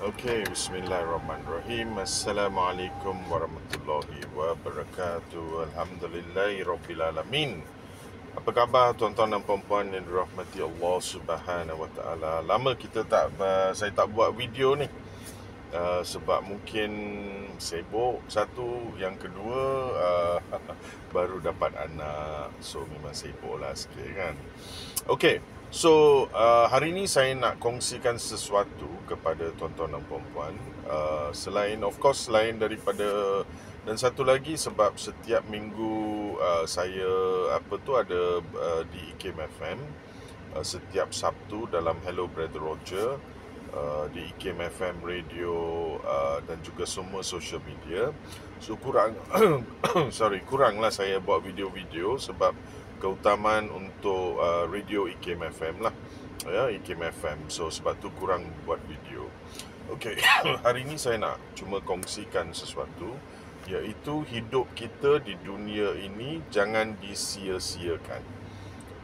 Okey, bismillahirrahmanirrahim. Assalamualaikum warahmatullahi wabarakatuh. Alhamdulillahirabbil alamin. Apa khabar tuan-tuan dan puan-puan yang dirahmati Allah Subhanahu wa taala? Lama saya tak buat video ni. Sebab mungkin sibuk satu, yang kedua baru dapat anak. So memang sibuklah sikit kan. Okey. So, hari ini saya nak kongsikan sesuatu kepada tuan-tuan dan puan-puan. Selain daripada, dan satu lagi sebab setiap minggu saya ada di IKIM FM, setiap Sabtu dalam Hello Brother Roger, di IKIM FM radio, dan juga semua social media. So kuranglah saya buat video-video sebab keutamaan untuk radio IKIM FM lah, ya, IKIM FM. So sebab tu kurang buat video. Okey, hari ini saya nak cuma kongsikan sesuatu, iaitu hidup kita di dunia ini jangan disia-siakan.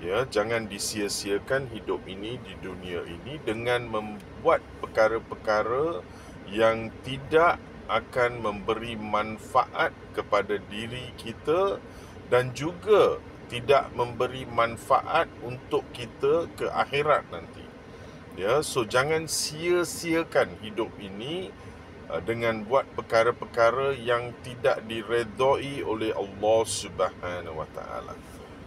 Ya, jangan disia-siakan hidup ini di dunia ini dengan membuat perkara-perkara yang tidak akan memberi manfaat kepada diri kita dan juga tidak memberi manfaat untuk kita ke akhirat nanti. Ya, so jangan sia-siakan hidup ini dengan buat perkara-perkara yang tidak diredai oleh Allah Subhanahu wa taala.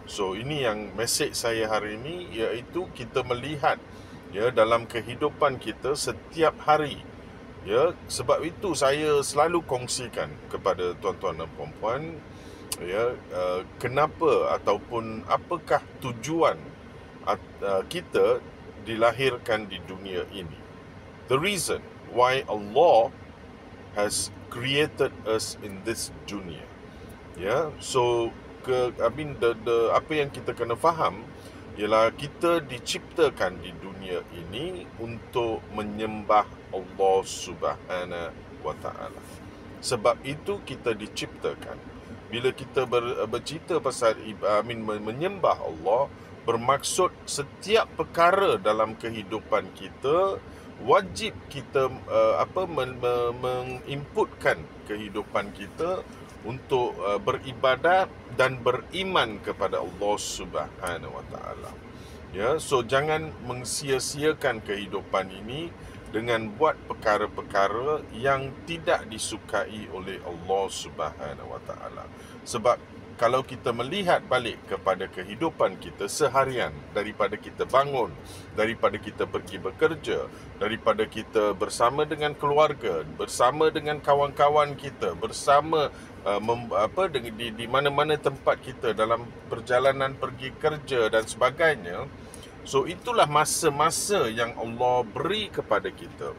So ini yang mesej saya hari ini, iaitu kita melihat ya dalam kehidupan kita setiap hari. Ya, sebab itu saya selalu kongsikan kepada tuan-tuan dan puan-puan, ya, kenapa ataupun apakah tujuan kita dilahirkan di dunia ini. The reason why Allah has created us in this dunia. Ya, so apa yang kita kena faham ialah kita diciptakan di dunia ini untuk menyembah Allah Subhanahu wa taala. Sebab itu kita diciptakan. Bila kita bercerita pasal menyembah Allah, bermaksud setiap perkara dalam kehidupan kita wajib kita menginputkan kehidupan kita untuk beribadat dan beriman kepada Allah Subhanahu wa taala. Ya, so jangan mensia-siakan kehidupan ini dengan buat perkara-perkara yang tidak disukai oleh Allah Subhanahu wa taala. Sebab kalau kita melihat balik kepada kehidupan kita seharian, daripada kita bangun, daripada kita pergi bekerja, daripada kita bersama dengan keluarga, bersama dengan kawan-kawan kita, bersama di mana-mana tempat kita dalam perjalanan pergi kerja dan sebagainya. So itulah masa-masa yang Allah beri kepada kita.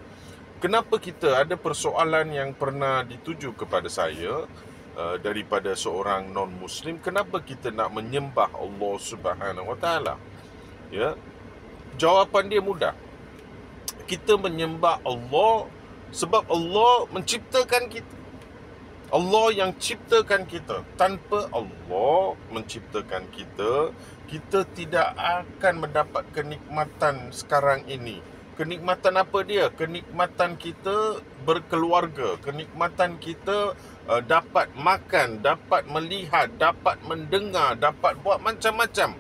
Kenapa kita ada persoalan yang pernah dituju kepada saya daripada seorang non-Muslim, kenapa kita nak menyembah Allah Subhanahu wa taala? Ya. Jawapan dia mudah. Kita menyembah Allah sebab Allah menciptakan kita. Allah yang ciptakan kita. Tanpa Allah menciptakan kita, kita tidak akan mendapat kenikmatan sekarang ini. Kenikmatan apa dia? Kenikmatan kita berkeluarga, kenikmatan kita dapat makan, dapat melihat, dapat mendengar, dapat buat macam-macam.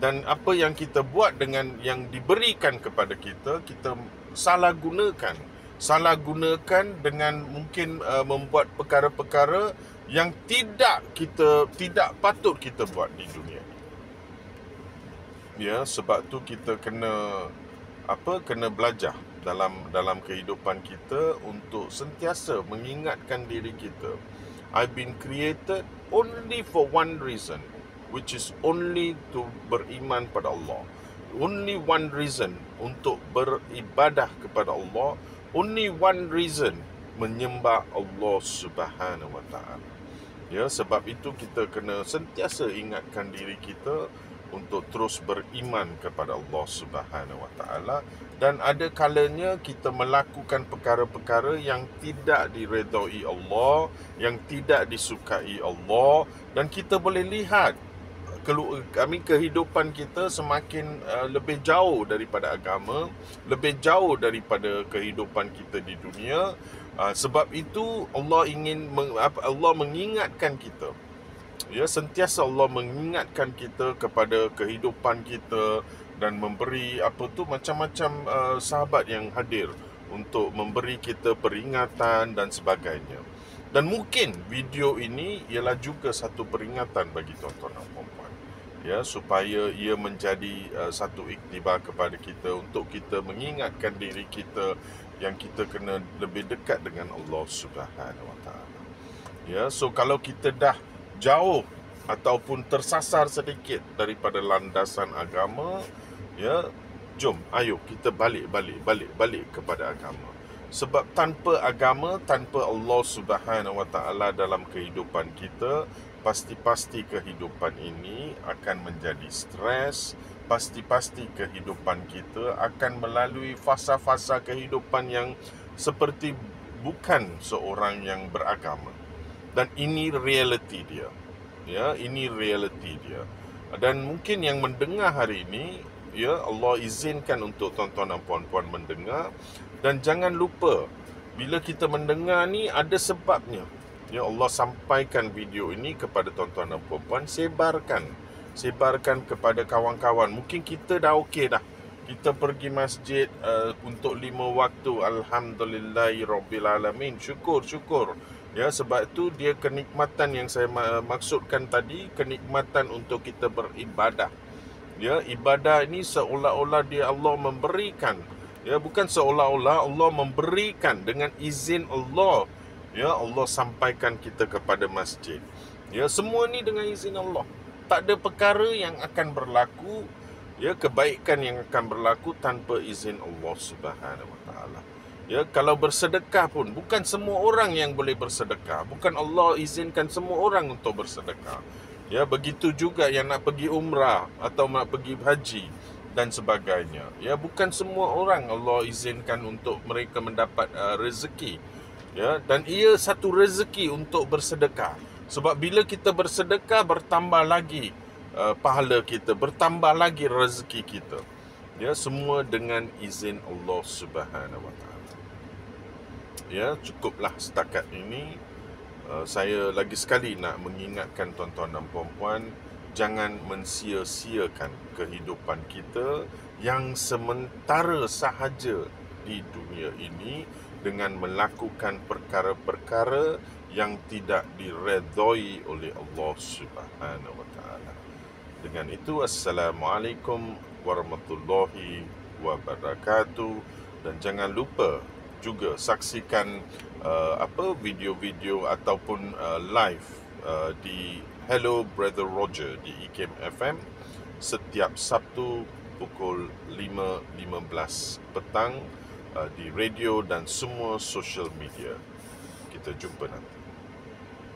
Dan apa yang kita buat dengan yang diberikan kepada kita, kita salah gunakan dengan mungkin membuat perkara-perkara yang tidak patut kita buat di dunia ini. Ya, sebab tu kita kena belajar dalam kehidupan kita untuk sentiasa mengingatkan diri kita, I've been created only for one reason, which is only to beriman pada Allah. Only one reason untuk beribadah kepada Allah. Only one reason menyembah Allah Subhanahu wa taala. Ya, sebab itu kita kena sentiasa ingatkan diri kita untuk terus beriman kepada Allah Subhanahu wa taala, dan ada kalanya kita melakukan perkara-perkara yang tidak diredai Allah, yang tidak disukai Allah, dan kita boleh lihat kehidupan kita semakin lebih jauh daripada agama, lebih jauh daripada kehidupan kita di dunia. Sebab itu Allah mengingatkan kita. Ya, sentiasa Allah mengingatkan kita kepada kehidupan kita dan memberi macam-macam sahabat yang hadir untuk memberi kita peringatan dan sebagainya. Dan mungkin video ini ialah juga satu peringatan bagi tuan-tuan dan puan-puan, ya, supaya ia menjadi satu iktibar kepada kita untuk kita mengingatkan diri kita yang kita kena lebih dekat dengan Allah Subhanahu Wa Taala. Ya, so kalau kita dah jauh ataupun tersasar sedikit daripada landasan agama, ya, jom, ayo kita balik kepada agama. Sebab tanpa agama, tanpa Allah Subhanahu Wa Taala dalam kehidupan kita, pasti kehidupan ini akan menjadi stres, pasti kehidupan kita akan melalui fasa-fasa kehidupan yang seperti bukan seorang yang beragama. Dan ini realiti dia. Ya, ini realiti dia. Dan mungkin yang mendengar hari ini, ya, Allah izinkan untuk tuan-tuan dan puan-puan mendengar. Dan jangan lupa, bila kita mendengar ni ada sebabnya. Ya, Allah sampaikan video ini kepada tuan-tuan dan puan-puan, sebarkan kepada kawan-kawan. Mungkin kita dah okey dah. Kita pergi masjid untuk 5 waktu. Alhamdulillahirrabbilalamin. Syukur. Ya, sebab itu dia kenikmatan yang saya maksudkan tadi, kenikmatan untuk kita beribadah. Ya, ibadah ini seolah-olah Allah memberikan. Ya, bukan seolah-olah Allah memberikan dengan izin Allah. Ya, Allah sampaikan kita kepada masjid. Ya, semua ni dengan izin Allah. Tak ada perkara yang akan berlaku, ya, kebaikan yang akan berlaku tanpa izin Allah Subhanahu Wa Taala. Ya, kalau bersedekah pun bukan semua orang yang boleh bersedekah. Bukan Allah izinkan semua orang untuk bersedekah. Ya, begitu juga yang nak pergi umrah atau nak pergi haji dan sebagainya. Ya, bukan semua orang Allah izinkan untuk mereka mendapat rezeki. Ya, dan ia satu rezeki untuk bersedekah. Sebab bila kita bersedekah, bertambah lagi pahala kita, bertambah lagi rezeki kita. Ya, semua dengan izin Allah Subhanahu Wa Taala. Ya, cukuplah setakat ini. Saya lagi sekali nak mengingatkan tuan-tuan dan puan-puan, jangan mensia-siakan kehidupan kita yang sementara sahaja di dunia ini dengan melakukan perkara-perkara yang tidak diredai oleh Allah Subhanahu Wa Taala. Dengan itu, Assalamualaikum warahmatullahi wabarakatuh. Dan jangan lupa juga saksikan video-video ataupun live di Hello Brother Roger di IKIM FM setiap Sabtu pukul 5.15 petang di radio dan semua social media. Kita jumpa nanti.